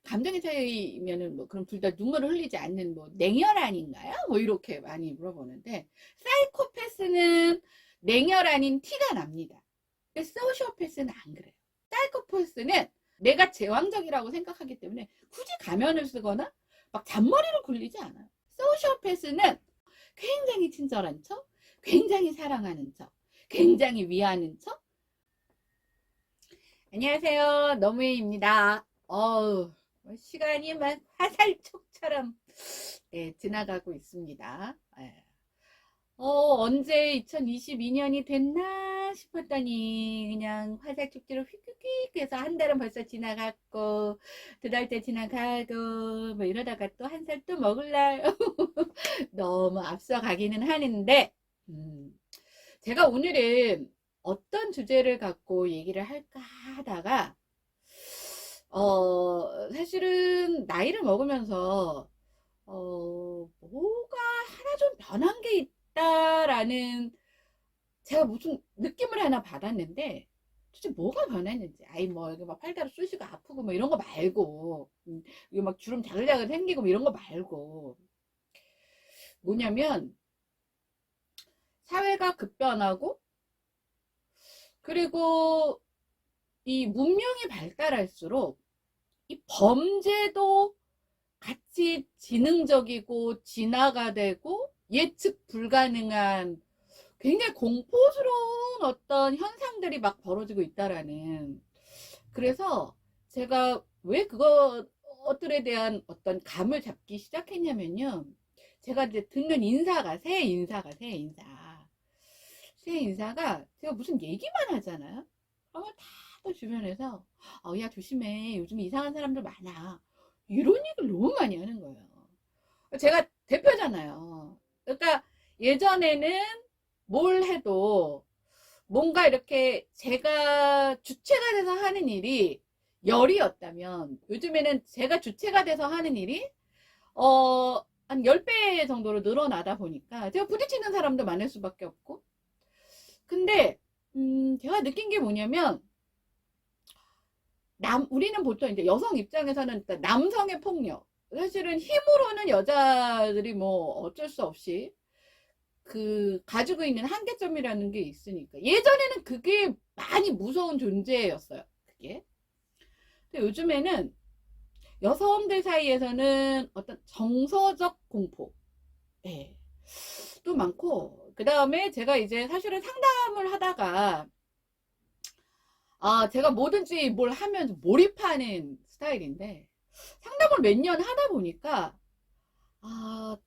감정의 차이면은 뭐 그럼 둘 다 눈물을 흘리지 않는 뭐 냉혈 아닌가요? 뭐 이렇게 많이 물어보는데, 사이코패스는 냉혈 아닌 티가 납니다. 근데 소시오패스는 안 그래요. 사이코패스는 내가 제왕적이라고 생각하기 때문에 굳이 가면을 쓰거나 막 잔머리를 굴리지 않아요. 소시오패스는 굉장히 친절한 척, 굉장히 사랑하는 척, 굉장히 위하는 척. 안녕하세요, 노무입니다. 시간이 막 화살촉처럼 지나가고 있습니다. 언제 2022년이 됐나 싶었더니 그냥 화살촉지로 휙휙휙 해서 한 달은 벌써 지나갔고, 두 달째 지나가고, 뭐 이러다가 또 한 살 또 먹을날 너무 앞서가기는 하는데, 제가 오늘은 어떤 주제를 갖고 얘기를 할까 하다가, 사실은 나이를 먹으면서 뭐가 하나 좀 변한 게 있다라는, 제가 무슨 느낌을 하나 받았는데, 도대체 뭐가 변했는지, 아이 뭐 여기 막 팔다리 쑤시고 아프고 뭐 이런 거 말고, 이거 막 주름 자글자글 생기고 뭐 이런 거 말고, 뭐냐면 사회가 급변하고, 그리고 이 문명이 발달할수록 이 범죄도 같이 지능적이고 진화가 되고 예측 불가능한 굉장히 공포스러운 어떤 현상들이 막 벌어지고 있다라는. 그래서 제가 왜 그것들에 대한 어떤 감을 잡기 시작했냐면요, 제가 이제 듣는 인사가 새 인사가 제가 무슨 얘기만 하잖아요. 그러면 다들 주변에서 야 조심해, 요즘 이상한 사람들 많아, 이런 얘기를 너무 많이 하는 거예요. 제가 대표잖아요. 그러니까 예전에는 뭘 해도 뭔가 이렇게 제가 주체가 돼서 하는 일이 열이었다면, 요즘에는 제가 주체가 돼서 하는 일이 한 10배 정도로 늘어나다 보니까 제가 부딪히는 사람도 많을 수밖에 없고. 근데 제가 느낀 게 뭐냐면, 우리는 보통 이제 여성 입장에서는 남성의 폭력, 사실은 힘으로는 여자들이 뭐 어쩔 수 없이 가지고 있는 한계점이라는 게 있으니까, 예전에는 그게 많이 무서운 존재였어요, 그게. 근데 요즘에는 여성들 사이에서는 어떤 정서적 공포, 예, 또 많고, 그 다음에 제가 이제 사실은 상담을 하다가, 제가 뭐든지 뭘 하면 몰입하는 스타일인데, 상담을 몇 년 하다 보니까,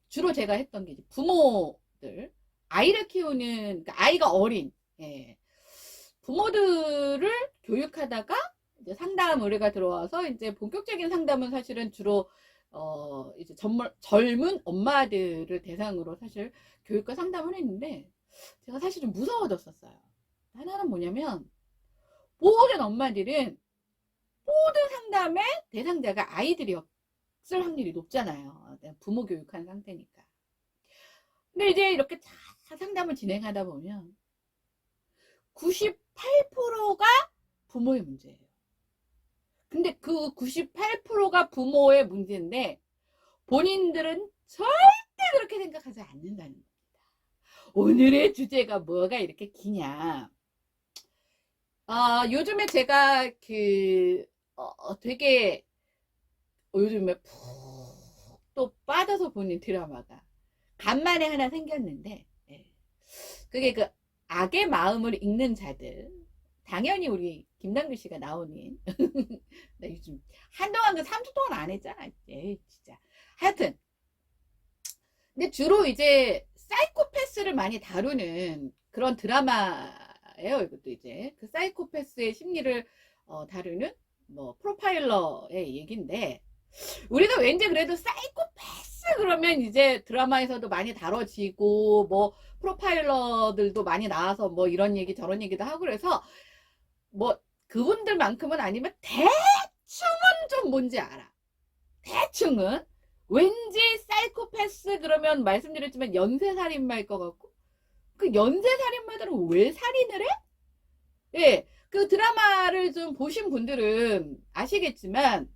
주로 제가 했던 게 이제 부모들, 아이를 키우는, 그러니까 아이가 어린, 예, 부모들을 교육하다가 이제 상담 의뢰가 들어와서, 이제 본격적인 상담은 사실은 주로 이제 젊은 엄마들을 대상으로 사실 교육과 상담을 했는데, 제가 사실 좀 무서워졌었어요. 하나는 뭐냐면, 모든 엄마들은 모든 상담의 대상자가 아이들이었을 확률이 높잖아요. 부모 교육한 상태니까. 근데 이제 이렇게 상담을 진행하다 보면 98%가 부모의 문제예요. 근데 그 98%가 부모의 문제인데 본인들은 절대 그렇게 생각하지 않는다는 겁니다. 오늘의 주제가 뭐가 이렇게 기냐. 요즘에 제가 되게 요즘에 푹 또 빠져서 보는 드라마가 간만에 하나 생겼는데, 예, 그게 악의 마음을 읽는 자들. 당연히 우리 김남규 씨가 나오는 나 요즘 한동안 3주 동안 안 했잖아. 에이, 진짜. 하여튼, 근데 주로 이제 사이코패스를 많이 다루는 그런 드라마예요. 이것도 이제 그 사이코패스의 심리를 다루는 뭐 프로파일러의 얘기인데, 우리가 왠지 그래도 사이코패스 그러면 이제 드라마에서도 많이 다뤄지고, 뭐 프로파일러들도 많이 나와서 뭐 이런 얘기 저런 얘기도 하고, 그래서 뭐 그분들만큼은 아니면 대충은 좀 뭔지 알아. 대충은. 왠지 사이코패스 그러면 말씀드렸지만 연쇄살인마일 것 같고, 그 연쇄살인마들은 왜 살인을 해? 예, 그 드라마를 좀 보신 분들은 아시겠지만,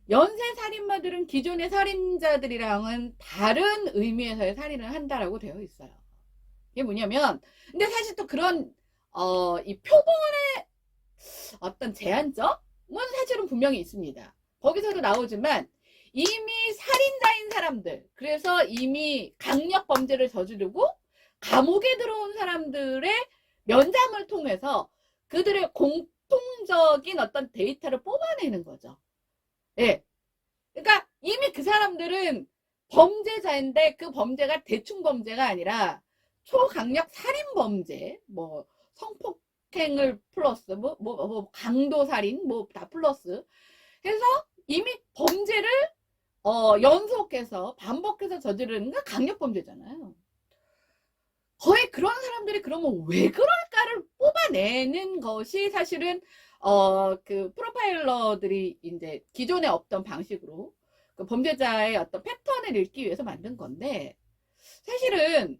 연쇄 살인마들은 기존의 살인자들이랑은 다른 의미에서의 살인을 한다라고 되어 있어요. 이게 뭐냐면, 근데 사실 또 그런 이 표본의 어떤 제한점은 사실은 분명히 있습니다. 거기서도 나오지만 이미 살인자인 사람들, 그래서 이미 강력 범죄를 저지르고 감옥에 들어온 사람들의 면담을 통해서 그들의 공통적인 어떤 데이터를 뽑아내는 거죠. 예. 그러니까 이미 그 사람들은 범죄자인데 그 범죄가 대충 범죄가 아니라 초강력 살인 범죄, 뭐 성폭행을 플러스, 강도 살인, 뭐 다 플러스 해서 이미 범죄를 연속해서 반복해서 저지르는 게 강력 범죄잖아요. 거의 그런 사람들이 그러면 왜 그럴까를 뽑아내는 것이 사실은 그 프로파일러들이 이제 기존에 없던 방식으로 그 범죄자의 어떤 패턴을 읽기 위해서 만든 건데, 사실은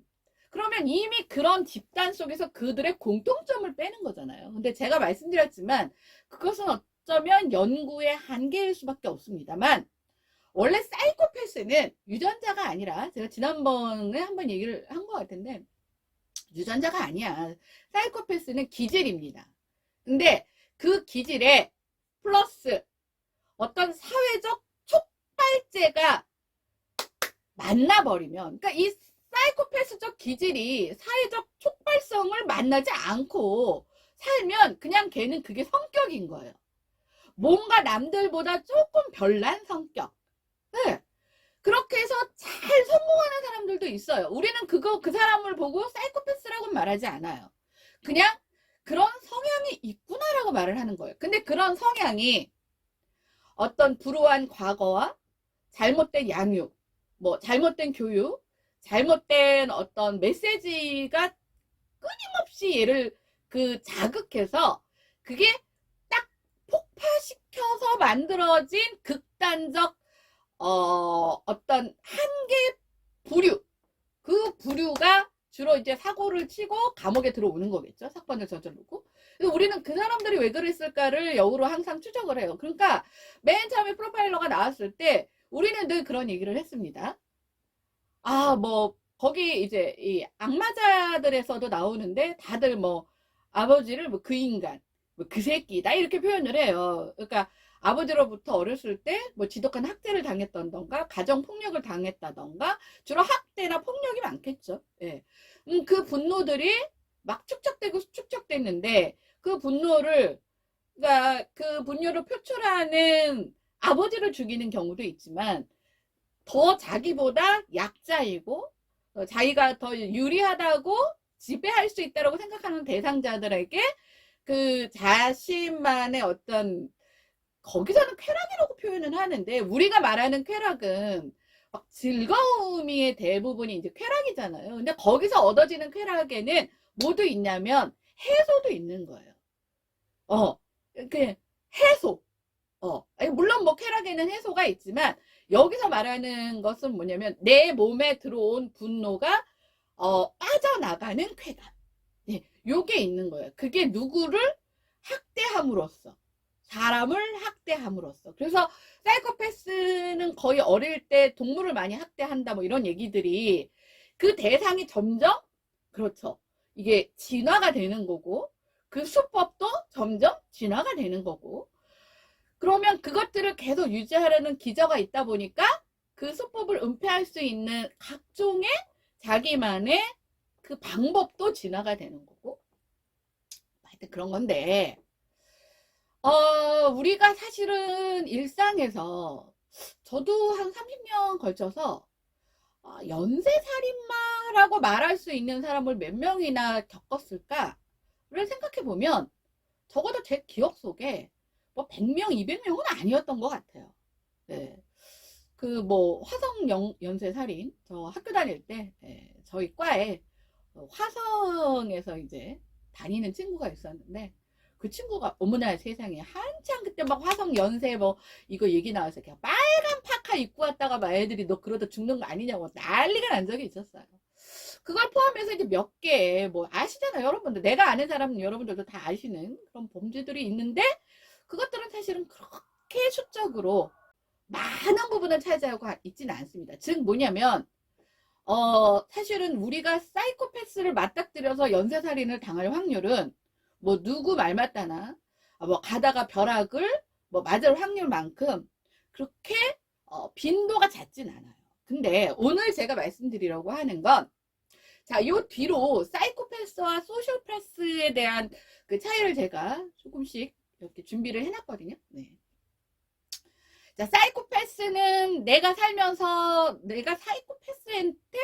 그러면 이미 그런 집단 속에서 그들의 공통점을 빼는 거잖아요. 근데 제가 말씀드렸지만 그것은 어쩌면 연구의 한계일 수밖에 없습니다만, 원래 사이코패스는 유전자가 아니라, 제가 지난번에 한번 얘기를 한 것 같은데, 유전자가 아니야. 사이코패스는 기질입니다. 근데 그 기질에 플러스 어떤 사회적 촉발제가 만나버리면, 그러니까 이 사이코패스적 기질이 사회적 촉발성을 만나지 않고 살면 그냥 걔는 그게 성격인 거예요. 뭔가 남들보다 조금 별난 성격. 네. 그렇게 해서 잘 성공하는 사람들도 있어요. 우리는 그 사람을 보고 사이코패스라고는 말하지 않아요. 그냥 그런 성향이 있구나라고 말을 하는 거예요. 근데 그런 성향이 어떤 불우한 과거와 잘못된 양육, 뭐 잘못된 교육, 잘못된 어떤 메시지가 끊임없이 얘를 자극해서 그게 딱 폭파시켜서 만들어진 극단적 어떤 한계 부류, 그 부류가 주로 이제 사고를 치고 감옥에 들어오는 거겠죠. 사건을 저지르고. 우리는 그 사람들이 왜 그랬을까를 역으로 항상 추적을 해요. 그러니까 맨 처음에 프로파일러가 나왔을 때 우리는 늘 그런 얘기를 했습니다. 뭐 거기 이제 이 악마자들에서도 나오는데 다들 뭐 아버지를 뭐 그 인간, 뭐 그 새끼다 이렇게 표현을 해요. 그러니까 아버지로부터 어렸을 때 뭐 지독한 학대를 당했던가 가정 폭력을 당했다던가 주로 학대나 폭력이 많겠죠. 예. 그 분노들이 막 축적되고 축적됐는데 그 분노를, 그러니까 그 분노를 표출하는 아버지를 죽이는 경우도 있지만 더 자기보다 약자이고 자기가 더 유리하다고 지배할 수 있다고 생각하는 대상자들에게 그 자신만의 어떤, 거기서는 쾌락이라고 표현을 하는데 우리가 말하는 쾌락은 막 즐거움의 대부분이 이제 쾌락이잖아요. 근데 거기서 얻어지는 쾌락에는 뭐도 있냐면 해소도 있는 거예요. 그 해소. 물론 뭐 쾌락에는 해소가 있지만 여기서 말하는 것은 뭐냐면 내 몸에 들어온 분노가 빠져나가는 쾌감. 네, 요게 있는 거예요. 그게 누구를 학대함으로써, 사람을 학대함으로써. 그래서 사이코패스는 거의 어릴 때 동물을 많이 학대한다 뭐 이런 얘기들이, 그 대상이 점점, 그렇죠, 이게 진화가 되는 거고 그 수법도 점점 진화가 되는 거고, 그러면 그것들을 계속 유지하려는 기저가 있다 보니까 그 수법을 은폐할 수 있는 각종의 자기만의 그 방법도 진화가 되는 거고, 하여튼 그런 건데, 우리가 사실은 일상에서 저도 한 30년 걸쳐서 연쇄살인마라고 말할 수 있는 사람을 몇 명이나 겪었을까를 생각해 보면 적어도 제 기억 속에 뭐 100명, 200명은 아니었던 것 같아요. 네. 그 뭐 화성 연쇄살인, 저 학교 다닐 때 저희 과에 화성에서 이제 다니는 친구가 있었는데, 그 친구가 어머나 세상에 한창 그때 막 화성 연쇄 뭐 이거 얘기 나와서 그냥 빨간 파카 입고 왔다가 막 애들이 너 그러다 죽는 거 아니냐고 난리가 난 적이 있었어요. 그걸 포함해서 이제 몇 개 뭐 아시잖아요, 여러분들. 내가 아는 사람은 여러분들도 다 아시는 그런 범죄들이 있는데, 그것들은 사실은 그렇게 수적으로 많은 부분을 차지하고 있지는 않습니다. 즉 뭐냐면 사실은 우리가 사이코패스를 맞닥뜨려서 연쇄살인을 당할 확률은 뭐 누구 말 맞다나 뭐 가다가 벼락을 뭐 맞을 확률만큼 그렇게 빈도가 잦진 않아요. 근데 오늘 제가 말씀드리려고 하는 건, 자, 요 뒤로 사이코패스와 소시오패스에 대한 그 차이를 제가 조금씩 이렇게 준비를 해놨거든요. 네. 자, 사이코패스는 내가 살면서 내가 사이코패스한테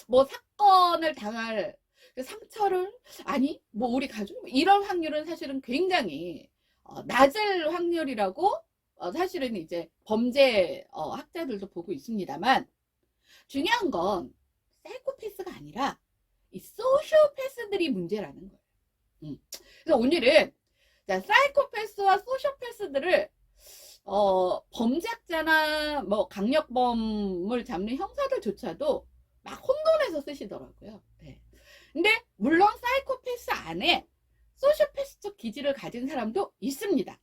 뭐 사건을 당할 상처를, 아니 뭐 우리 가족 이런 확률은 사실은 굉장히 낮을 확률이라고 사실은 이제 범죄 학자들도 보고 있습니다만, 중요한 건 사이코패스가 아니라 이 소시오패스들이 문제라는 거예요. 그래서 오늘은 자, 사이코패스와 소시오패스들을 범죄학자나 뭐 강력범을 잡는 형사들조차도 막 혼돈해서 쓰시더라고요. 네. 근데 물론 사이코패스 안에 소시오패스적 기질을 가진 사람도 있습니다.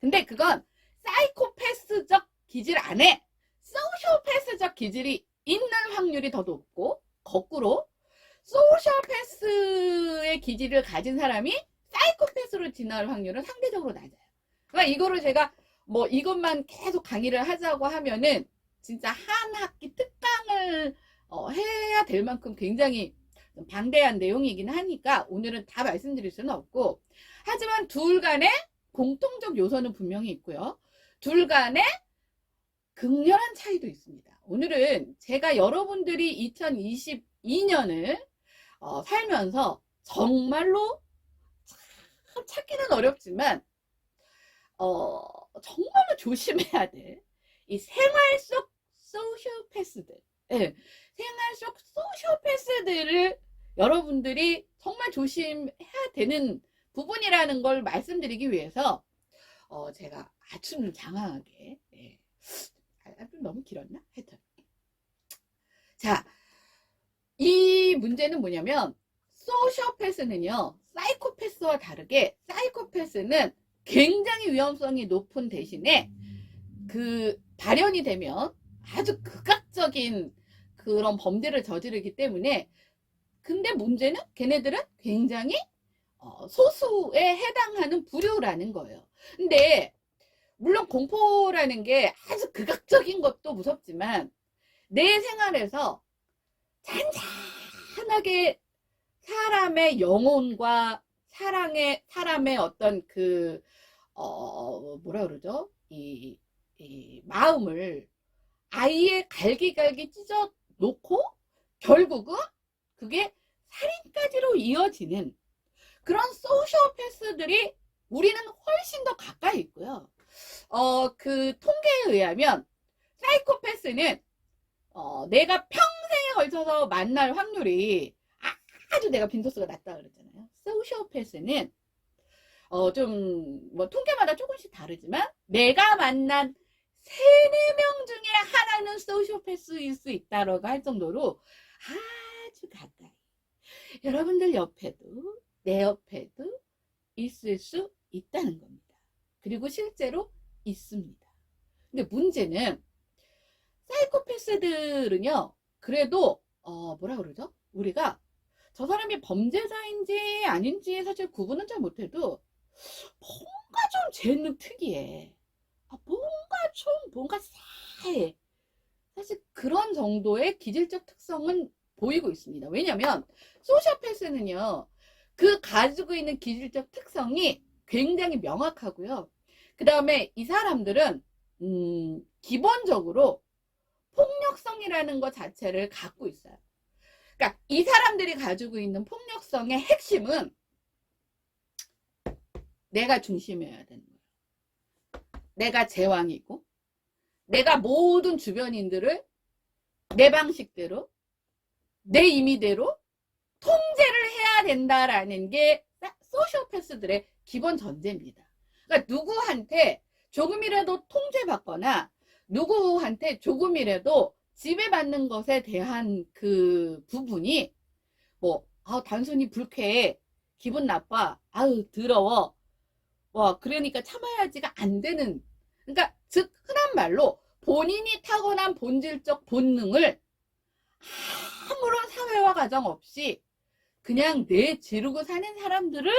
근데 그건 사이코패스적 기질 안에 소시오패스적 기질이 있는 확률이 더 높고, 거꾸로 소시오패스의 기질을 가진 사람이 사이코패스로 진화할 확률은 상대적으로 낮아요. 그러니까 이거를 제가 뭐 이것만 계속 강의를 하자고 하면은 진짜 한 학기 특강을 해야 될 만큼 굉장히 방대한 내용이긴 하니까 오늘은 다 말씀드릴 수는 없고, 하지만 둘 간의 공통적 요소는 분명히 있고요. 둘 간의 극렬한 차이도 있습니다. 오늘은 제가 여러분들이 2022년을 살면서 정말로 참 찾기는 어렵지만 정말로 조심해야 돼. 이 생활 속 소시오패스들, 네, 생활 속 소시오패스들을 여러분들이 정말 조심해야 되는 부분이라는 걸 말씀드리기 위해서 제가 아주 장황하게, 네. 너무 길었나? 하여튼. 자, 이 문제는 뭐냐면, 소시오패스는요, 사이코패스와 다르게 사이코패스는 굉장히 위험성이 높은 대신에 그 발현이 되면 아주 극악적인 그런 범죄를 저지르기 때문에, 근데 문제는 걔네들은 굉장히 소수에 해당하는 부류라는 거예요. 근데 물론 공포라는 게 아주 극악적인 것도 무섭지만 내 생활에서 잔잔하게 사람의 영혼과 사람의 어떤 그 뭐라 그러죠? 이 마음을 아예 갈기갈기 찢어 놓고 결국은 그게 살인까지로 이어지는 그런 소시오패스들이 우리는 훨씬 더 가까이 있고요. 그 통계에 의하면 사이코패스는 내가 평생에 걸쳐서 만날 확률이 아주 내가 빈도수가 낮다 그랬잖아요. 소시오패스는 좀 뭐 통계마다 조금씩 다르지만 내가 만난 3-4명 중에 하나는 소시오패스일 수 있다라고 할 정도로 아주 가까이, 여러분들 옆에도 내 옆에도 있을 수 있다는 겁니다. 그리고 실제로 있습니다. 근데 문제는 사이코패스들은요, 그래도 뭐라 그러죠? 우리가 저 사람이 범죄자인지 아닌지 사실 구분은 잘 못해도 뭔가 좀 쟤는 특이해. 뭔가 싸해. 사실 그런 정도의 기질적 특성은 보이고 있습니다. 왜냐면 소시오패스는요, 그 가지고 있는 기질적 특성이 굉장히 명확하고요. 그 다음에 이 사람들은 기본적으로 폭력성이라는 것 자체를 갖고 있어요. 그러니까 이 사람들이 가지고 있는 폭력성의 핵심은 내가 중심이어야 되는 거예요. 내가 제왕이고 내가 모든 주변인들을 내 방식대로 내 임의대로 통제를 해야 된다라는 게 소시오패스들의 기본 전제입니다. 그러니까 누구한테 조금이라도 통제받거나 누구한테 조금이라도 지배받는 것에 대한 그 부분이 뭐 단순히 불쾌해, 기분 나빠, 아유 더러워, 그러니까 참아야지가 안 되는, 그러니까 즉 흔한 말로 본인이 타고난 본질적 본능을 아무런 사회화 과정 없이 그냥 내지르고 사는 사람들을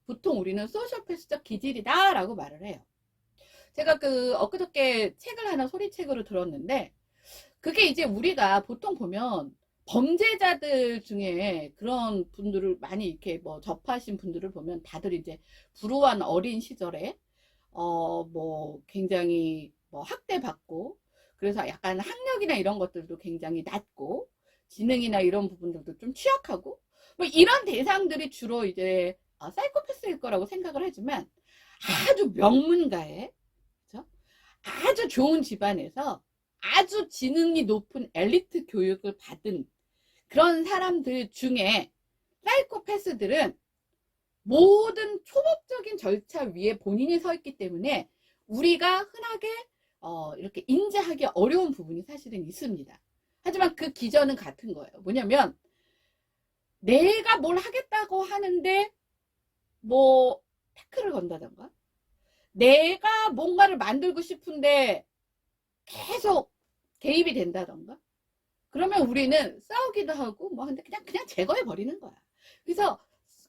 보통 우리는 소시오패스적 기질이다 라고 말을 해요. 제가 엊그저께 책을 하나 소리책으로 들었는데, 그게 이제 우리가 보통 보면 범죄자들 중에 그런 분들을 많이 이렇게 뭐 접하신 분들을 보면 다들 이제 불우한 어린 시절에 뭐 굉장히 뭐 학대받고, 그래서 약간 학력이나 이런 것들도 굉장히 낮고, 지능이나 이런 부분들도 좀 취약하고, 뭐 이런 대상들이 주로 이제 사이코패스일 거라고 생각을 하지만, 아주 명문가의, 그죠? 아주 좋은 집안에서 아주 지능이 높은 엘리트 교육을 받은 그런 사람들 중에 사이코패스들은 모든 초법적인 절차 위에 본인이 서 있기 때문에 우리가 흔하게 이렇게 인지하기 어려운 부분이 사실은 있습니다. 하지만 그 기전은 같은 거예요. 뭐냐면 내가 뭘 하겠다고 하는데 뭐 태클을 건다던가, 내가 뭔가를 만들고 싶은데 계속 개입이 된다던가, 그러면 우리는 싸우기도 하고 뭐 하는데 그냥 제거해 버리는 거야. 그래서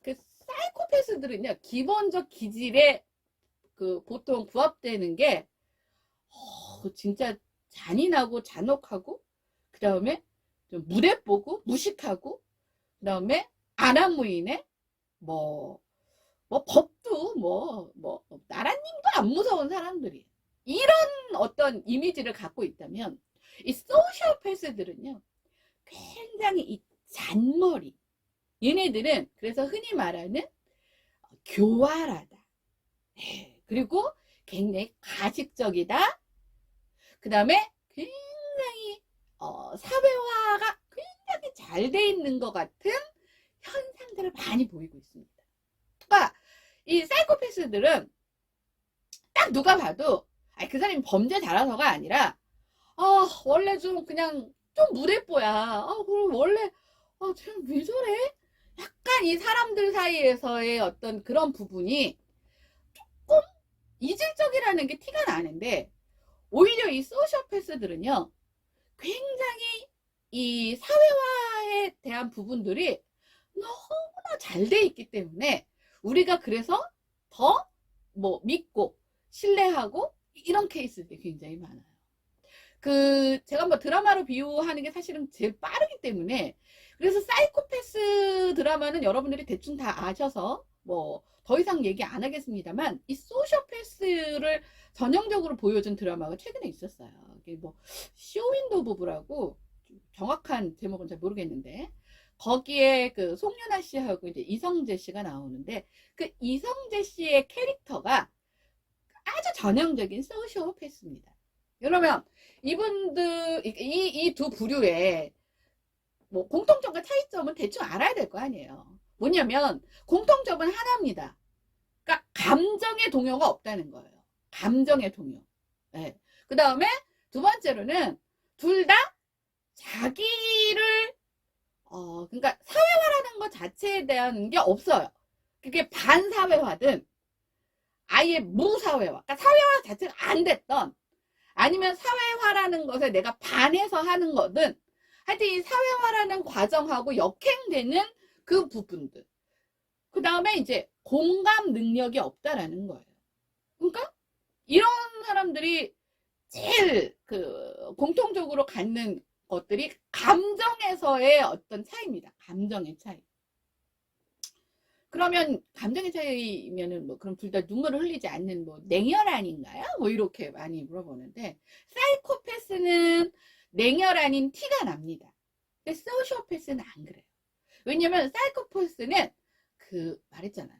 그 사이코패스들은요, 기본적 기질에 보통 부합되는 게 진짜 잔인하고 잔혹하고, 그 다음에 좀 무대뽀고 무식하고, 그 다음에 안하무인에 뭐 법도 나라님도 안 무서운 사람들이, 이런 어떤 이미지를 갖고 있다면, 이 소시오패스들은요 굉장히 이 잔머리, 얘네들은 그래서 흔히 말하는 교활하다, 그리고 굉장히 가식적이다, 그 다음에 굉장히 사회화가 굉장히 잘 돼 있는 것 같은 현상들을 많이 보이고 있습니다. 그러니까 이 사이코패스들은 딱 누가 봐도 그 사람이 범죄 잘해서가 아니라 원래 좀 그냥 좀 무대뽀야. 그럼 원래 쟤왜 저래? 약간 이 사람들 사이에서의 어떤 그런 부분이 조금 이질적이라는 게 티가 나는데, 오히려 이 소시오패스들은요 굉장히 이 사회화에 대한 부분들이 너무나 잘 돼 있기 때문에 우리가 그래서 더 믿고 신뢰하고 이런 케이스들이 굉장히 많아요. 제가 뭐 드라마로 비유하는 게 사실은 제일 빠르기 때문에, 그래서 사이코패스 드라마는 여러분들이 대충 다 아셔서 뭐 더 이상 얘기 안 하겠습니다만, 이 소시오패스를 전형적으로 보여준 드라마가 최근에 있었어요. 이게 뭐 쇼윈도 부부라고, 정확한 제목은 잘 모르겠는데, 거기에 송윤아 씨하고 이제 이성재 씨가 나오는데, 그 이성재 씨의 캐릭터가 아주 전형적인 소시오패스입니다. 그러면 이분들, 이 두 부류의 뭐 공통점과 차이점은 대충 알아야 될 거 아니에요. 뭐냐면 공통점은 하나입니다. 그러니까 감정의 동요가 없다는 거예요. 감정의 동요. 네. 그 다음에 두 번째로는 둘 다 자기를 그러니까 사회화라는 것 자체에 대한 게 없어요. 그게 반사회화든 아예 무사회화, 그러니까 사회화 자체가 안 됐던, 아니면 사회화라는 것에 내가 반해서 하는 거든, 하여튼 이 사회화라는 과정하고 역행되는 그 부분들. 그 다음에 이제 공감 능력이 없다라는 거예요. 그러니까 이런 사람들이 제일 공통적으로 갖는 것들이 감정에서의 어떤 차이입니다. 감정의 차이. 그러면 감정의 차이면은 그럼 둘 다 눈물을 흘리지 않는 냉혈 아닌가요? 이렇게 많이 물어보는데, 사이코패스는 냉혈 아닌 티가 납니다. 근데 소시오패스는 안 그래요. 왜냐면 사이코패스는 말했잖아요.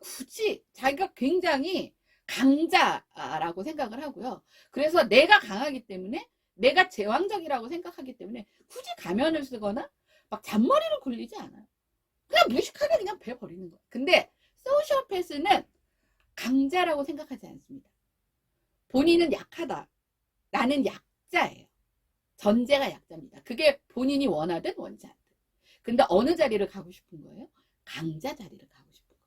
굳이 자기가 굉장히 강자라고 생각을 하고요. 그래서 내가 강하기 때문에, 내가 제왕적이라고 생각하기 때문에 굳이 가면을 쓰거나 막 잔머리를 굴리지 않아요. 그냥 무식하게 그냥 배버리는 거예요. 근데 소시오패스는 강자라고 생각하지 않습니다. 본인은 약하다, 나는 약자예요. 전제가 약자입니다. 그게 본인이 원하든 원치 않든. 근데 어느 자리를 가고 싶은 거예요? 강자 자리를 가고 싶은 거예요.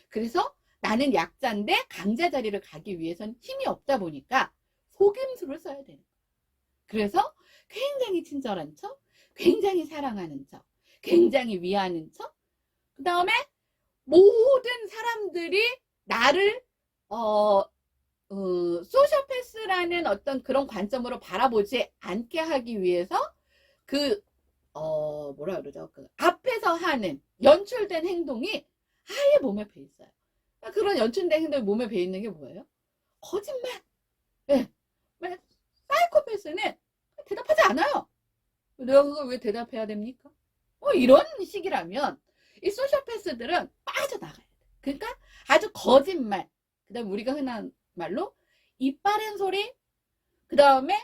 그래서 나는 약자인데 강자 자리를 가기 위해선 힘이 없다 보니까 속임수를 써야 되는 거예요. 그래서 굉장히 친절한 척, 굉장히 사랑하는 척, 굉장히 위하는 척, 그 다음에 모든 사람들이 나를 소시오패스라는 어떤 그런 관점으로 바라보지 않게 하기 위해서 뭐라 그러죠? 그 앞에서 하는 연출된 행동이 아예 몸에 배 있어요. 그런 연출된 행동이 몸에 배 있는 게 뭐예요? 거짓말. 예. 네. 사이코패스는 대답하지 않아요. 내가 그걸 왜 대답해야 됩니까? 이런 식이라면 이 소시오패스들은 빠져나가야 돼. 그러니까 아주 거짓말, 그 다음에 우리가 흔한 말로 이빠른 소리, 그 다음에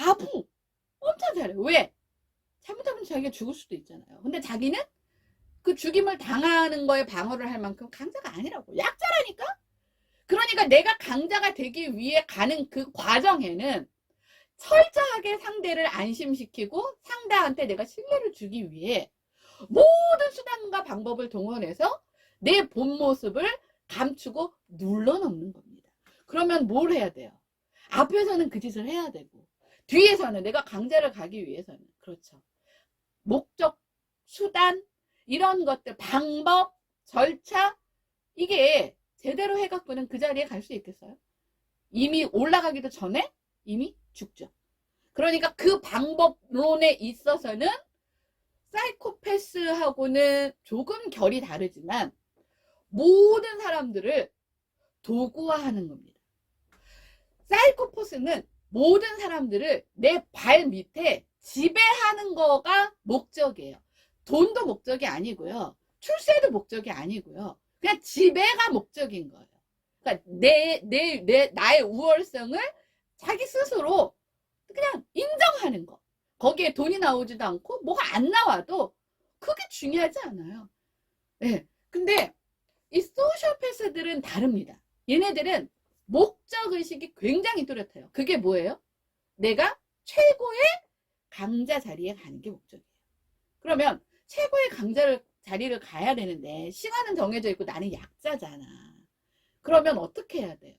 아부 엄청 잘해. 왜? 잘못하면 자기가 죽을 수도 있잖아요. 근데 자기는 그 죽임을 당하는 거에 방어를 할 만큼 강자가 아니라고. 약자라니까? 그러니까 내가 강자가 되기 위해 가는 그 과정에는 철저하게 상대를 안심시키고 상대한테 내가 신뢰를 주기 위해 모든 수단과 방법을 동원해서 내 본 모습을 감추고 눌러놓는 겁니다. 그러면 뭘 해야 돼요? 앞에서는 그 짓을 해야 되고 뒤에서는 내가 강자를 가기 위해서는 그렇죠. 목적, 수단, 이런 것들, 방법, 절차, 이게 제대로 해갖고는 그 자리에 갈 수 있겠어요? 이미 올라가기도 전에 이미 죽죠. 그러니까 그 방법론에 있어서는 사이코패스하고는 조금 결이 다르지만 모든 사람들을 도구화하는 겁니다. 사이코패스는 모든 사람들을 내 발 밑에 지배하는 거가 목적이에요. 돈도 목적이 아니고요. 출세도 목적이 아니고요. 그냥 지배가 목적인 거예요. 그러니까 나의 우월성을 자기 스스로 그냥 인정하는 거. 거기에 돈이 나오지도 않고 뭐가 안 나와도 그게 중요하지 않아요. 네. 근데 이 소시오패스들은 다릅니다. 얘네들은 목적의식이 굉장히 뚜렷해요. 그게 뭐예요? 내가 최고의 강자 자리에 가는 게 목적이에요. 그러면 최고의 강자 자리를 가야 되는데 시간은 정해져 있고 나는 약자잖아. 그러면 어떻게 해야 돼요?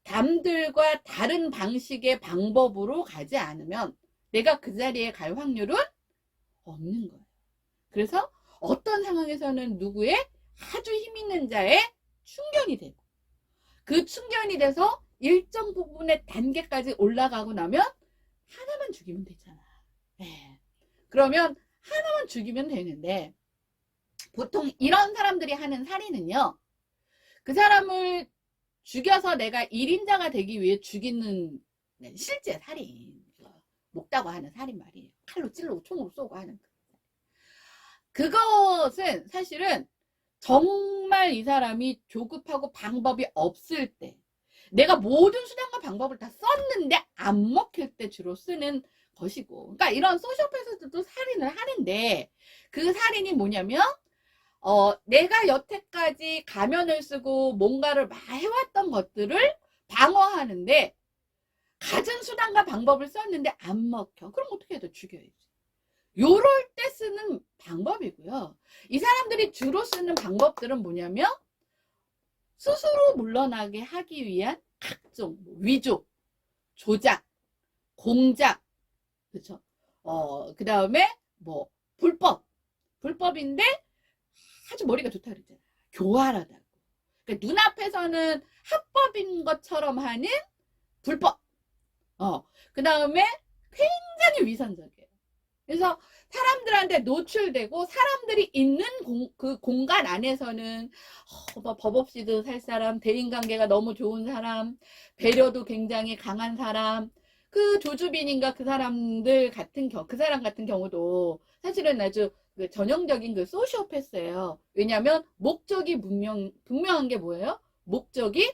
남들과 다른 방식의 방법으로 가지 않으면 내가 그 자리에 갈 확률은 없는 거예요. 그래서 어떤 상황에서는 누구의 아주 힘 있는 자의 충견이 되고 그 충견이 돼서 일정 부분의 단계까지 올라가고 나면 하나만 죽이면 되잖아. 네. 그러면 하나만 죽이면 되는데 보통 이런 사람들이 하는 살인은요. 그 사람을 죽여서 내가 1인자가 되기 위해 죽이는 실제 살인. 목다고 하는 살인 말이에요. 칼로 찔르고 총으로 쏘고 하는 그것은 사실은 정말 이 사람이 조급하고 방법이 없을 때 내가 모든 수단과 방법을 다 썼는데 안 먹힐 때 주로 쓰는 것이고 그러니까 이런 소시오패스들도 살인을 하는데 그 살인이 뭐냐면 내가 여태까지 가면을 쓰고 뭔가를 막 해왔던 것들을 방어하는데 가진 수단과 방법을 썼는데 안 먹혀. 그럼 어떻게 해야 돼? 죽여야지. 요럴 때 쓰는 방법이고요. 이 사람들이 주로 쓰는 방법들은 뭐냐면 스스로 물러나게 하기 위한 각종 위조, 조작, 공작, 그렇죠? 그 다음에 뭐 불법인데 아주 머리가 좋다 그랬잖아. 교활하다고. 그러니까 눈앞에서는 합법인 것처럼 하는 불법. 그 다음에 굉장히 위선적이에요. 그래서 사람들한테 노출되고 사람들이 있는 그 공간 안에서는 법 없이도 살 사람, 대인관계가 너무 좋은 사람, 배려도 굉장히 강한 사람, 그 조주빈인가 그 사람 같은 경우도 사실은 아주 그 전형적인 그 소시오패스예요. 왜냐하면 목적이 분명한 게 뭐예요? 목적이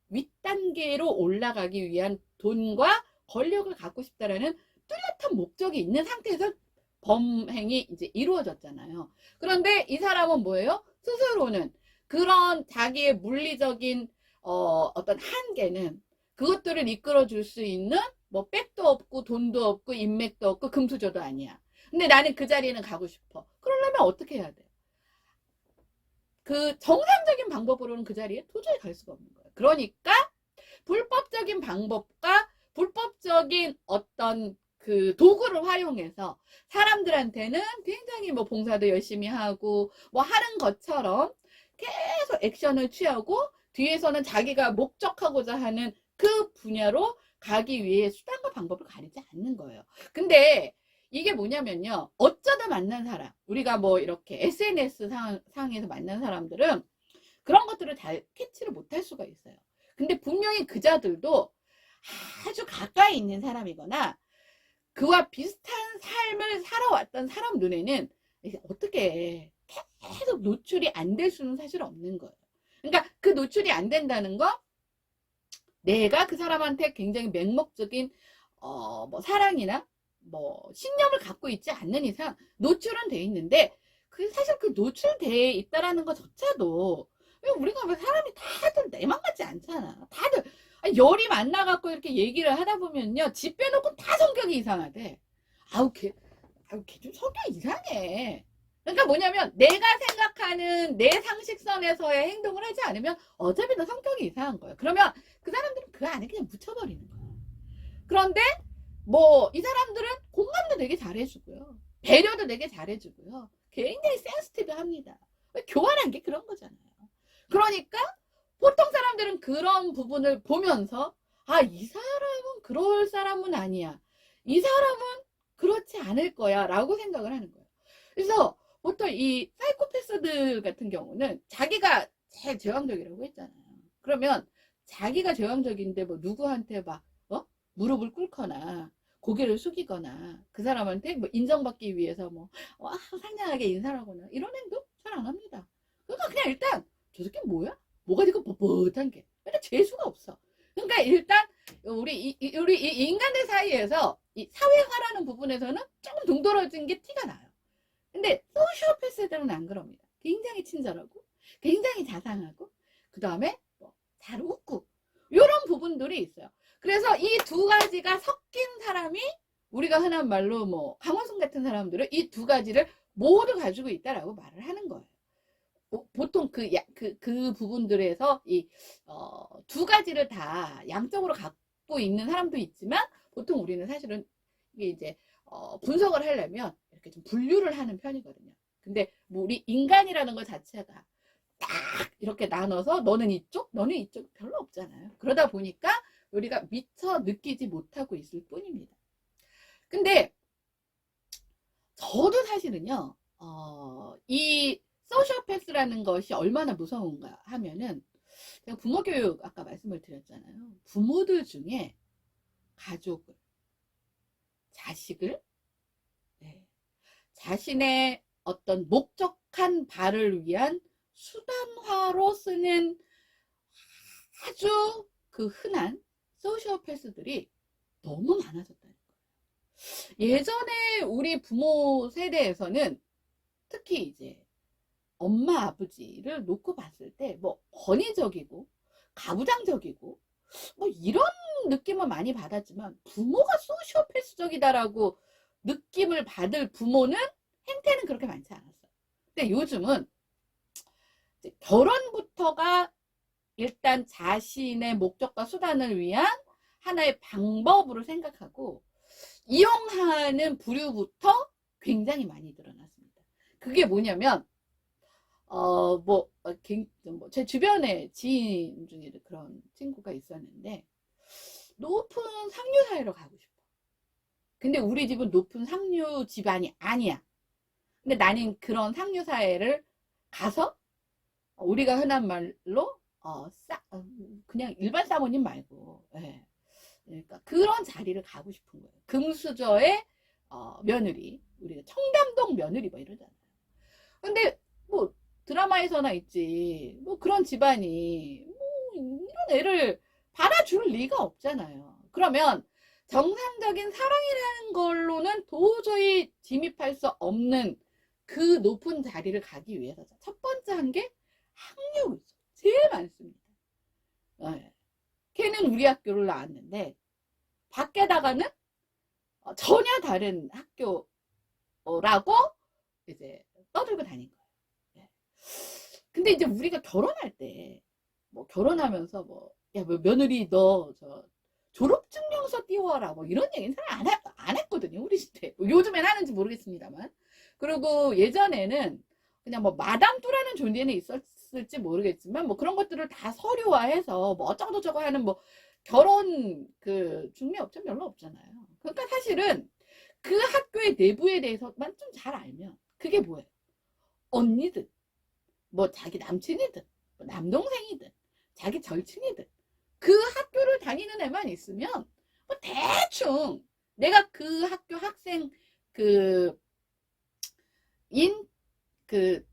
윗단계로 올라가기 위한 돈과 권력을 갖고 싶다라는 뚜렷한 목적이 있는 상태에서 범행이 이제 이루어졌잖아요. 그런데 이 사람은 뭐예요? 스스로는 그런 자기의 물리적인 어떤 한계는 그것들을 이끌어 줄 수 있는 뭐 백도 없고 돈도 없고 인맥도 없고 금수저도 아니야. 근데 나는 그 자리에는 가고 싶어. 그러려면 어떻게 해야 돼? 그 정상적인 방법으로는 그 자리에 도저히 갈 수가 없는 거예요. 그러니까 불법적인 방법과 불법적인 어떤 그 도구를 활용해서 사람들한테는 굉장히 뭐 봉사도 열심히 하고 뭐 하는 것처럼 계속 액션을 취하고 뒤에서는 자기가 목적하고자 하는 그 분야로 가기 위해 수단과 방법을 가리지 않는 거예요. 근데 이게 뭐냐면요. 어쩌다 만난 사람, 우리가 뭐 이렇게 SNS 상에서 만난 사람들은 그런 것들을 잘 캐치를 못할 수가 있어요. 근데 분명히 그자들도 아주 가까이 있는 사람이거나 그와 비슷한 삶을 살아왔던 사람 눈에는 어떻게 계속 노출이 안 될 수는 사실 없는 거예요. 그러니까 그 노출이 안 된다는 거, 내가 그 사람한테 굉장히 맹목적인 뭐 사랑이나 뭐 신념을 갖고 있지 않는 이상 노출은 돼 있는데, 그 사실 그 노출돼 있다라는 것조차도, 우리가 왜 사람이 다들 내맘 같지 않잖아. 다들 열이 만나갖고 이렇게 얘기를 하다 보면요, 집 빼놓고 다 성격이 이상하대. 아우 걔 좀 성격 이상해. 그러니까 뭐냐면 내가 생각하는 내 상식선에서의 행동을 하지 않으면 어차피 너 성격이 이상한 거예요. 그러면 그 사람들은 그 안에 그냥 묻혀버리는 거예요. 그런데 뭐 이 사람들은 공감도 되게 잘해주고요. 배려도 되게 잘해주고요. 굉장히 센스티브합니다. 교환한 게 그런 거잖아요. 그러니까 보통 사람들은 그런 부분을 보면서 아, 이 사람은 그럴 사람은 아니야. 이 사람은 그렇지 않을 거야 라고 생각을 하는 거예요. 그래서 보통 이 사이코패스들 같은 경우는 자기가 제일 제왕적이라고 했잖아요. 그러면 자기가 제왕적인데 뭐 누구한테 막 무릎을 꿇거나 고개를 숙이거나 그 사람한테 뭐 인정받기 위해서 뭐 상냥하게 인사를 하거나 이런 행동 잘 안 합니다. 그러니까 그냥 일단 저 새끼 뭐야? 뭐가 지금 뻣뻣한 게 일단 재수가 없어. 그러니까 일단 우리 이 인간들 사이에서 이 사회화라는 부분에서는 조금 동떨어진 게 티가 나요. 근데 소시오패스들은 안 그럽니다. 굉장히 친절하고 굉장히 자상하고 그 다음에 잘 웃고 이런 부분들이 있어요. 그래서 이 두 가지가 섞인 사람이 우리가 흔한 말로 뭐 강원순 같은 사람들은 이 두 가지를 모두 가지고 있다라고 말을 하는 거예요. 보통 그 부분들에서 이 두 가지를 다 양적으로 갖고 있는 사람도 있지만 보통 우리는 사실은 이게 이제 분석을 하려면 이렇게 좀 분류를 하는 편이거든요. 근데 뭐 우리 인간이라는 것 자체가 딱 이렇게 나눠서 너는 이쪽, 너는 이쪽 별로 없잖아요. 그러다 보니까 우리가 미처 느끼지 못하고 있을 뿐입니다. 근데 저도 사실은요, 이 소시오패스라는 것이 얼마나 무서운가 하면은, 제가 부모 교육 아까 말씀을 드렸잖아요. 부모들 중에 가족을, 자식을, 네, 자신의 어떤 목적한 바를 위한 수단화로 쓰는 아주 그 흔한 소시오패스들이 너무 많아졌다는 거예요. 예전에 우리 부모 세대에서는 특히 이제 엄마 아버지를 놓고 봤을 때 뭐 권위적이고 가부장적이고 뭐 이런 느낌을 많이 받았지만, 부모가 소시오패스적이다라고 느낌을 받을 부모는 행태는 그렇게 많지 않았어요. 근데 요즘은 결혼부터가 일단 자신의 목적과 수단을 위한 하나의 방법으로 생각하고 이용하는 부류부터 굉장히 많이 늘어났습니다. 그게 뭐냐면 제 주변에 지인 중에 그런 친구가 있었는데, 높은 상류 사회로 가고 싶어. 근데 우리 집은 높은 상류 집안이 아니야. 근데 나는 그런 상류 사회를 가서 우리가 흔한 말로 그냥 일반 사모님 말고, 예. 그러니까 그런 자리를 가고 싶은 거예요. 금수저의 며느리, 우리가 청담동 며느리 뭐 이러잖아요. 근데 뭐 드라마에서나 있지, 뭐 그런 집안이 뭐 이런 애를 받아줄 리가 없잖아요. 그러면 정상적인 사랑이라는 걸로는 도저히 진입할 수 없는 그 높은 자리를 가기 위해서 첫 번째 한 게 학력이죠. 제일 많습니다. 네. 걔는 우리 학교를 나왔는데 밖에다가는 전혀 다른 학교라고 이제 떠들고 다닌 거예요. 네. 근데 이제 우리가 결혼할 때 뭐 결혼하면서 뭐 야, 뭐 며느리 너 저 졸업증명서 띄워라 뭐 이런 얘기는 잘 안 했거든요. 우리 시대. 뭐 요즘엔 하는지 모르겠습니다만. 그리고 예전에는 그냥 뭐 마담 뚜라는 존재는 있었을지 모르겠지만 뭐 그런 것들을 다 서류화해서 뭐 어쩌고 저쩌고 하는 뭐 결혼 그 중매업체 별로 없잖아요. 그러니까 사실은 그 학교의 내부에 대해서만 좀 잘 알면 그게 뭐예요? 언니든 뭐 자기 남친이든 뭐 남동생이든 자기 절친이든 그 학교를 다니는 애만 있으면 뭐 대충 내가 그 학교 학생 그 인 그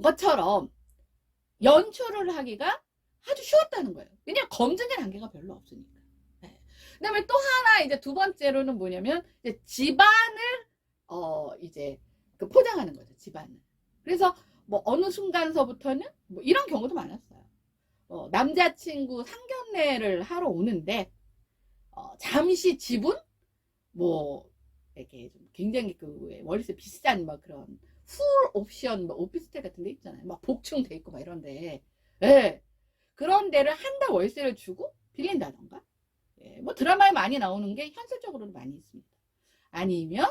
것처럼 연출을 하기가 아주 쉬웠다는 거예요. 왜냐면 검증의 단계가 별로 없으니까. 네. 그다음에 또 하나 이제 두 번째로는 뭐냐면 이제 집안을 이제 그 포장하는 거죠. 집안을. 그래서 뭐 어느 순간서부터는 뭐 이런 경우도 많았어요. 남자친구 상견례를 하러 오는데 잠시 집은 뭐 이렇게 좀 굉장히 그 월세 비싼 막 그런 풀 옵션 뭐 오피스텔 같은 데 있잖아요. 막 복층돼 있고 막 이런데, 예. 그런 데를 한 달 월세를 주고 빌린다던가. 예. 뭐 드라마에 많이 나오는 게 현실적으로도 많이 있습니다. 아니면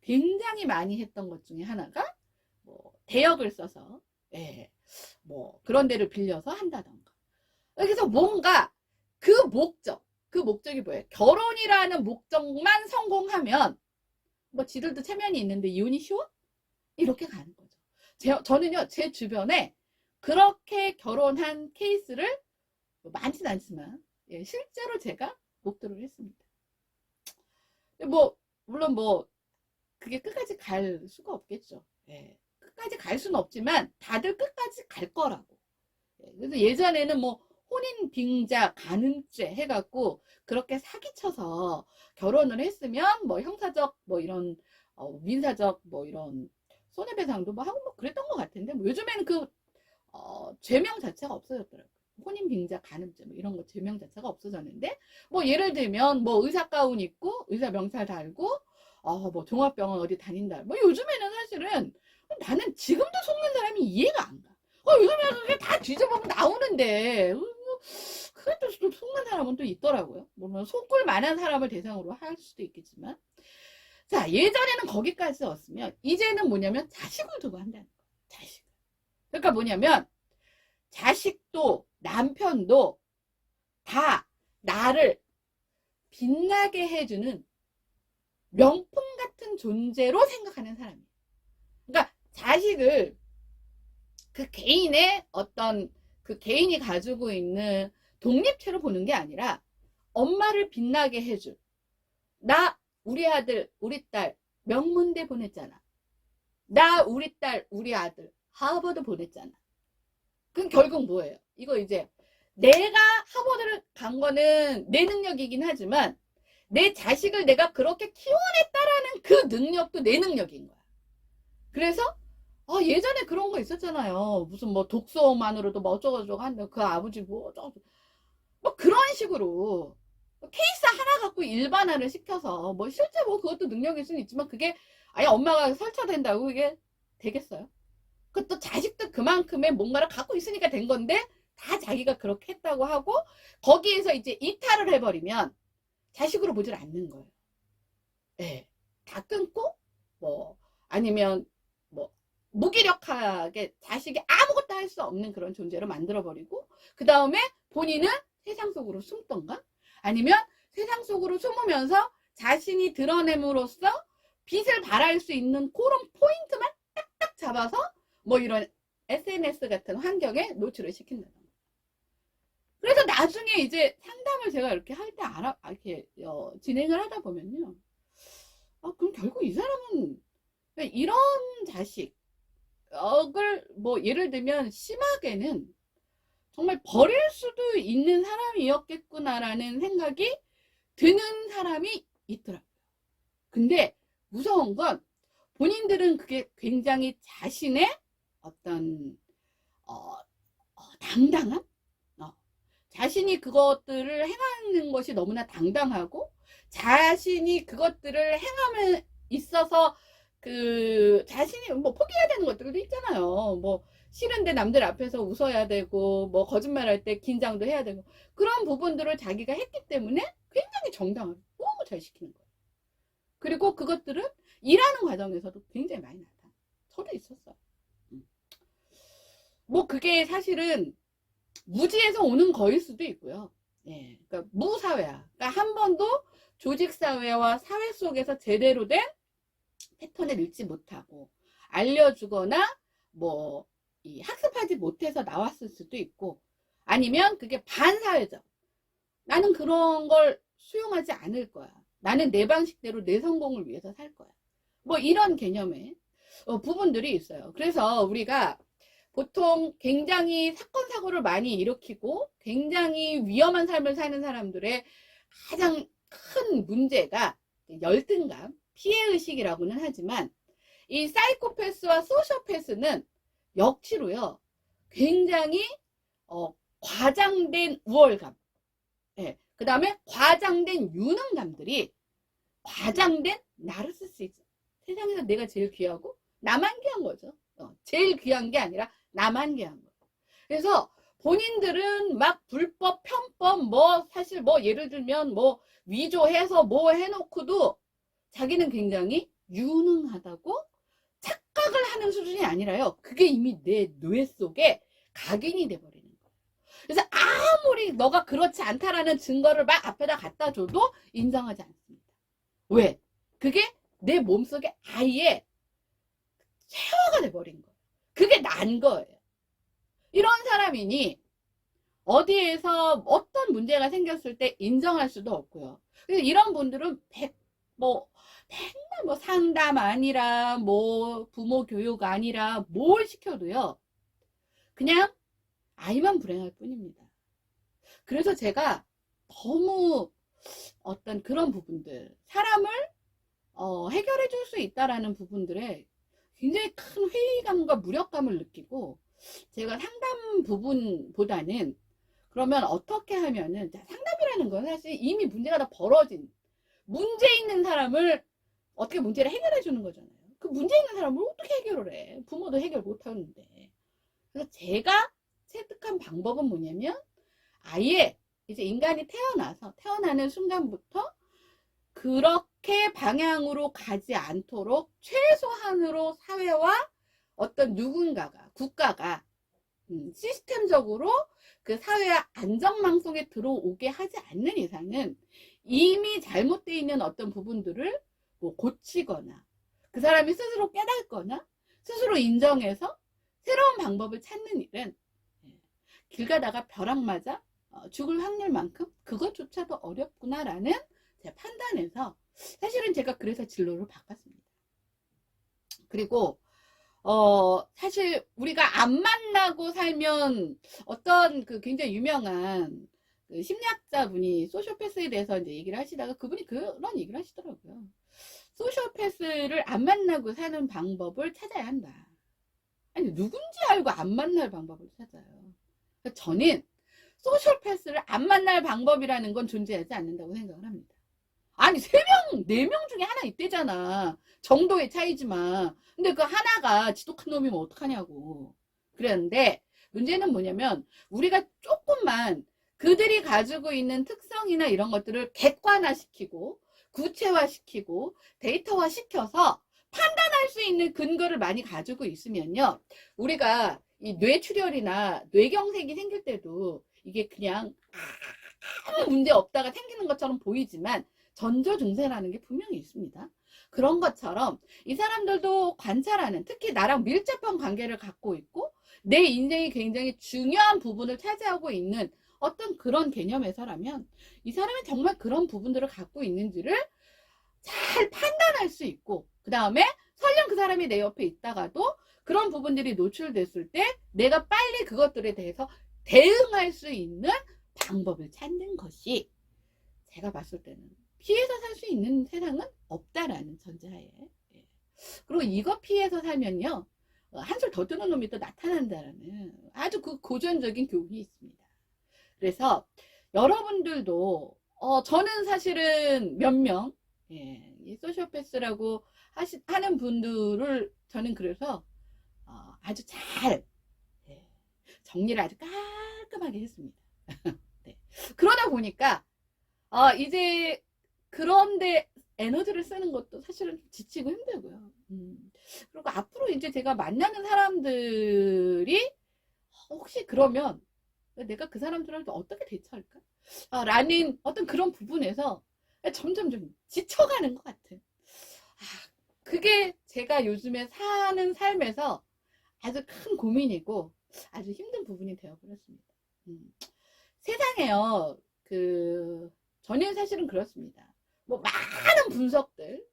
굉장히 많이 했던 것 중에 하나가 뭐 대역을 써서, 예. 뭐 그런 데를 빌려서 한다던가. 그래서 뭔가 그 목적이 뭐예요? 결혼이라는 목적만 성공하면 뭐 지들도 체면이 있는데 이혼이 쉬워? 이렇게 가는 거죠. 저는요, 제 주변에 그렇게 결혼한 케이스를 많진 않지만, 예, 실제로 제가 목도를 했습니다. 뭐, 물론 뭐, 그게 끝까지 갈 수가 없겠죠. 예, 끝까지 갈 수는 없지만, 다들 끝까지 갈 거라고. 예, 그래서 예전에는 뭐, 혼인 빙자 간음죄 해갖고, 그렇게 사기쳐서 결혼을 했으면, 뭐, 형사적, 뭐, 이런, 민사적, 뭐, 이런, 손해배상도 뭐 하고 뭐 그랬던 것 같은데 뭐 요즘에는 그 죄명 자체가 없어졌더라고요. 혼인 빙자 간음죄 뭐 이런 거 죄명 자체가 없어졌는데 뭐 예를 들면 뭐 의사 가운 입고 의사 명찰 달고 뭐 종합병원 어디 다닌다 뭐 요즘에는 사실은 나는 지금도 속는 사람이 이해가 안 가. 요즘에 그게 다 뒤져보면 나오는데 그래도 좀 속는 사람은 또 있더라고요. 물론 속을 만한 사람을 대상으로 할 수도 있겠지만 자, 예전에는 거기까지였으면 이제는 뭐냐면 자식을 두고 한다는 거예요. 자식. 그러니까 뭐냐면 자식도 남편도 다 나를 빛나게 해주는 명품 같은 존재로 생각하는 사람이에요. 그러니까 자식을 그 개인의 어떤 그 개인이 가지고 있는 독립체로 보는 게 아니라 엄마를 빛나게 해줄 나 우리 아들, 우리 딸 명문대 보냈잖아. 나 우리 딸, 우리 아들 하버드 보냈잖아. 그럼 결국 뭐예요? 이거 이제 내가 하버드를 간 거는 내 능력이긴 하지만 내 자식을 내가 그렇게 키워냈다라는 그 능력도 내 능력인 거야. 그래서 예전에 그런 거 있었잖아요. 무슨 뭐 독서만으로도 뭐 어쩌고저쩌고 한다. 그 아버지 뭐 어쩌고 뭐 그런 식으로 케이스 하나 갖고 일반화를 시켜서 뭐 실제 뭐 그것도 능력일 수는 있지만 그게 아예 엄마가 설쳐된다고 이게 되겠어요? 그것도 자식도 그만큼의 뭔가를 갖고 있으니까 된 건데 다 자기가 그렇게 했다고 하고 거기에서 이제 이탈을 해버리면 자식으로 보질 않는 거예요. 네. 다 끊고 뭐 아니면 뭐 무기력하게 자식이 아무것도 할 수 없는 그런 존재로 만들어버리고 그 다음에 본인은 세상 속으로 숨던가 아니면 세상 속으로 숨으면서 자신이 드러냄으로써 빛을 발할 수 있는 그런 포인트만 딱딱 잡아서 뭐 이런 SNS 같은 환경에 노출을 시킨다는 거예요. 그래서 나중에 이제 상담을 제가 이렇게 할 때 이렇게 진행을 하다 보면요. 그럼 결국 이 사람은 이런 자식을 뭐 예를 들면 심하게는 정말 버릴 수도 있는 사람이었겠구나라는 생각이 드는 사람이 있더라고요. 근데 무서운 건 본인들은 그게 굉장히 자신의 어떤 당당함? 자신이 그것들을 행하는 것이 너무나 당당하고 자신이 그것들을 행함에 있어서 그 자신이 뭐 포기해야 되는 것들도 있잖아요. 뭐 싫은데 남들 앞에서 웃어야 되고 뭐 거짓말할 때 긴장도 해야 되고 그런 부분들을 자기가 했기 때문에 굉장히 정당하게 너무 잘 시키는 거예요. 그리고 그것들은 일하는 과정에서도 굉장히 많이 나타나. 저도 있었어요. 뭐 그게 사실은 무지에서 오는 거일 수도 있고요. 예, 그러니까 무사회화. 그러니까 한 번도 조직 사회와 사회 속에서 제대로 된 패턴을 읽지 못하고 알려주거나 뭐 이 학습하지 못해서 나왔을 수도 있고 아니면 그게 반사회적. 나는 그런 걸 수용하지 않을 거야. 나는 내 방식대로 내 성공을 위해서 살 거야. 뭐 이런 개념의 부분들이 있어요. 그래서 우리가 보통 굉장히 사건 사고를 많이 일으키고 굉장히 위험한 삶을 사는 사람들의 가장 큰 문제가 열등감, 피해의식이라고는 하지만 이 사이코패스와 소시오패스는 역시로요 굉장히 과장된 우월감, 예, 그 다음에 과장된 유능감들이 과장된 나르시시즘. 세상에서 내가 제일 귀하고 나만 귀한 거죠. 제일 귀한 게 아니라 나만 귀한 거예요. 그래서 본인들은 막 불법, 편법, 뭐 사실 뭐 예를 들면 뭐 위조해서 뭐 해놓고도 자기는 굉장히 유능하다고 착각을 하는 수준이 아니라요. 그게 이미 내 뇌 속에 각인이 돼버리는 거예요. 그래서 아무리 너가 그렇지 않다라는 증거를 막 앞에다 갖다 줘도 인정하지 않습니다. 왜? 그게 내 몸속에 아예 체화가 돼버린 거예요. 그게 난 거예요. 이런 사람이니 어디에서 어떤 문제가 생겼을 때 인정할 수도 없고요. 그래서 이런 분들은 맨날 뭐 상담 아니라 뭐 부모 교육 아니라 뭘 시켜도요. 그냥 아이만 불행할 뿐입니다. 그래서 제가 너무 어떤 그런 부분들, 사람을 해결해 줄 수 있다라는 부분들에 굉장히 큰 회의감과 무력감을 느끼고 제가 상담 부분보다는 그러면 어떻게 하면은 상담이라는 건 사실 이미 문제가 다 벌어진 문제 있는 사람을 어떻게 문제를 해결해 주는 거잖아요. 그 문제 있는 사람을 어떻게 해결을 해? 부모도 해결 못 하는데. 그래서 제가 체득한 방법은 뭐냐면 아예 이제 인간이 태어나는 순간부터 그렇게 방향으로 가지 않도록 최소한으로 사회와 어떤 누군가가 국가가 시스템적으로 그 사회의 안정망 속에 들어오게 하지 않는 이상은 이미 잘못되어 있는 어떤 부분들을 뭐 고치거나 그 사람이 스스로 깨닫거나 스스로 인정해서 새로운 방법을 찾는 일은 길 가다가 벼락 맞아 죽을 확률만큼 그것조차도 어렵구나라는 제 판단에서 사실은 제가 그래서 진로를 바꿨습니다. 그리고 사실 우리가 안 만나고 살면 어떤 그 굉장히 유명한 그 심리학자분이 소시오패스에 대해서 이제 얘기를 하시다가 그분이 그런 얘기를 하시더라고요. 소시오패스를 안 만나고 사는 방법을 찾아야 한다. 아니 누군지 알고 안 만날 방법을 찾아요. 저는 소시오패스를 안 만날 방법이라는 건 존재하지 않는다고 생각을 합니다. 아니 3명, 4명 중에 하나 있대잖아. 정도의 차이지만. 근데 그 하나가 지독한 놈이면 어떡하냐고. 그랬는데 문제는 뭐냐면 우리가 조금만 그들이 가지고 있는 특성이나 이런 것들을 객관화시키고 구체화시키고 데이터화시켜서 판단할 수 있는 근거를 많이 가지고 있으면요. 우리가 이 뇌출혈이나 뇌경색이 생길 때도 이게 그냥 아무 문제 없다가 생기는 것처럼 보이지만 전조증세라는 게 분명히 있습니다. 그런 것처럼 이 사람들도 관찰하는, 특히 나랑 밀접한 관계를 갖고 있고 내 인생이 굉장히 중요한 부분을 차지하고 있는 어떤 그런 개념에서라면 이 사람이 정말 그런 부분들을 갖고 있는지를 잘 판단할 수 있고 그 다음에 설령 그 사람이 내 옆에 있다가도 그런 부분들이 노출됐을 때 내가 빨리 그것들에 대해서 대응할 수 있는 방법을 찾는 것이 제가 봤을 때는 피해서 살 수 있는 세상은 없다라는 전제하에. 그리고 이거 피해서 살면요 한술 더 뜨는 놈이 또 나타난다라는 아주 그 고전적인 교훈이 있습니다. 그래서 여러분들도 저는 사실은 몇 명 이 소시오패스라고 하는 분들을 저는 그래서 아주 잘 정리를 아주 깔끔하게 했습니다. 네. 그러다 보니까 이제 그런데 에너지를 쓰는 것도 사실은 지치고 힘들고요. 그리고 앞으로 이제 제가 만나는 사람들이 혹시 그러면 내가 그 사람들한테 어떻게 대처할까? 라는 어떤 그런 부분에서 점점 좀 지쳐가는 것 같은. 그게 제가 요즘에 사는 삶에서 아주 큰 고민이고 아주 힘든 부분이 되어버렸습니다. 세상에요, 저는 사실은 그렇습니다. 뭐 많은 분석들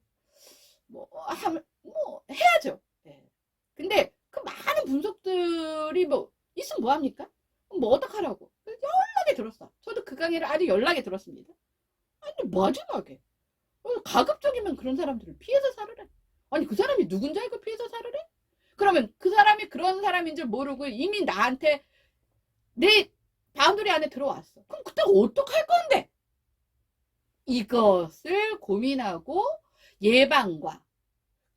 해야죠. 네. 근데 그 많은 분석들이 있으면 뭐합니까? 뭐 어떡하라고 연락이 들었어. 저도 그 강의를 아주 연락이 들었습니다. 아니 마지막에 가급적이면 그런 사람들을 피해서 살으래. 아니 그 사람이 누군지 알고 피해서 살으래? 그러면 그 사람이 그런 사람인 줄 모르고 이미 나한테 내 바운더리 안에 들어왔어. 그럼 그때 어떡할 건데? 이것을 고민하고 예방과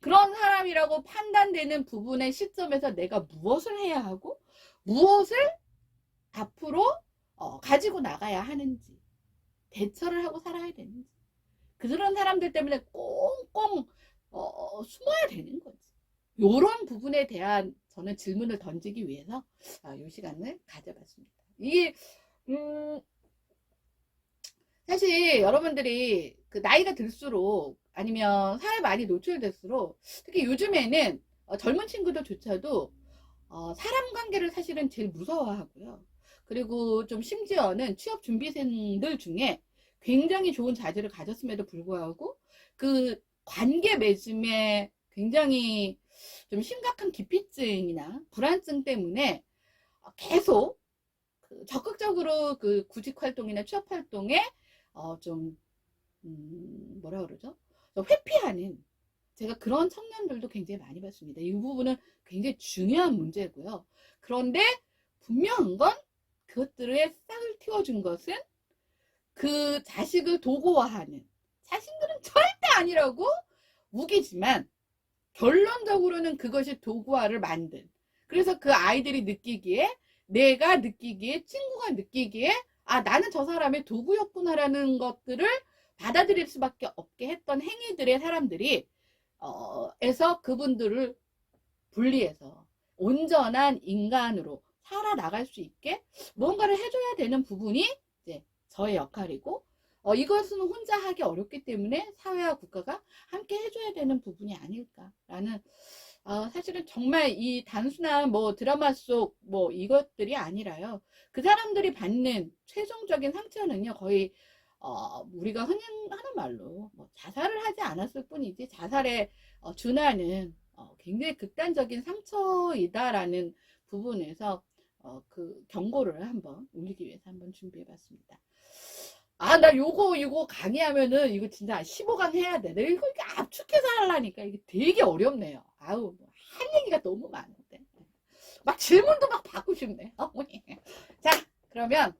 그런 사람이라고 판단되는 부분의 시점에서 내가 무엇을 해야 하고 무엇을 앞으로 가지고 나가야 하는지, 대처를 하고 살아야 되는지, 그런 사람들 때문에 꽁꽁 숨어야 되는 거지. 요런 부분에 대한 저는 질문을 던지기 위해서 이 시간을 가져봤습니다. 이게 사실 여러분들이 그 나이가 들수록 아니면 사회에 많이 노출될수록 특히 요즘에는 젊은 친구들조차도 사람 관계를 사실은 제일 무서워하고요. 그리고 좀 심지어는 취업 준비생들 중에 굉장히 좋은 자질을 가졌음에도 불구하고 그 관계 맺음에 굉장히 좀 심각한 기피증이나 불안증 때문에 계속 적극적으로 그 구직 활동이나 취업 활동에 좀 뭐라 그러죠? 회피하는 제가 그런 청년들도 굉장히 많이 봤습니다. 이 부분은 굉장히 중요한 문제고요. 그런데 분명한 건 그것들의 싹을 틔워준 것은 그 자식을 도구화하는 자신들은 절대 아니라고 우기지만 결론적으로는 그것이 도구화를 만든 그래서 그 아이들이 느끼기에 내가 느끼기에 친구가 느끼기에 나는 저 사람의 도구였구나라는 것들을 받아들일 수밖에 없게 했던 행위들의 사람들이 에서 그분들을 분리해서 온전한 인간으로 살아나갈 수 있게 뭔가를 해줘야 되는 부분이 이제 저의 역할이고 이것은 혼자 하기 어렵기 때문에 사회와 국가가 함께 해줘야 되는 부분이 아닐까라는 사실은 정말 이 단순한 드라마 속 이것들이 아니라요. 그 사람들이 받는 최종적인 상처는요 거의 우리가 흔히 하는 말로 자살을 하지 않았을 뿐이지 자살에 준하는 굉장히 극단적인 상처이다라는 부분에서 그 경고를 한번 울리기 위해서 한번 준비해 봤습니다. 나 요거 강의하면은 이거 진짜 15강 해야 돼. 내가 이거 압축해서 하려니까 이게 되게 어렵네요. 할 얘기가 너무 많은데. 막 질문도 막 받고 싶네. 자, 그러면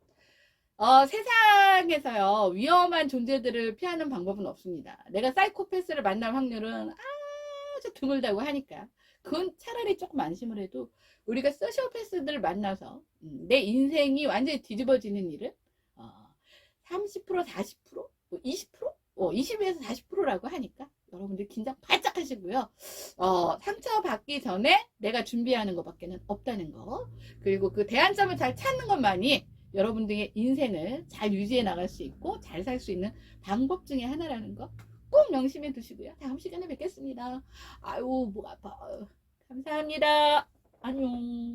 세상에서요 위험한 존재들을 피하는 방법은 없습니다. 내가 사이코패스를 만날 확률은 아주 드물다고 하니까 그건 차라리 조금 안심을 해도 우리가 소시오패스들을 만나서 내 인생이 완전히 뒤집어지는 일은 30%, 40%, 20%? 20에서 40%라고 하니까 여러분들 긴장 바짝 하시고요. 상처받기 전에 내가 준비하는 것밖에는 없다는 거. 그리고 그 대안점을 잘 찾는 것만이 여러분들의 인생을 잘 유지해 나갈 수 있고 잘 살 수 있는 방법 중에 하나라는 거 꼭 명심해 두시고요. 다음 시간에 뵙겠습니다. 아유 목 아파. 감사합니다. 안녕.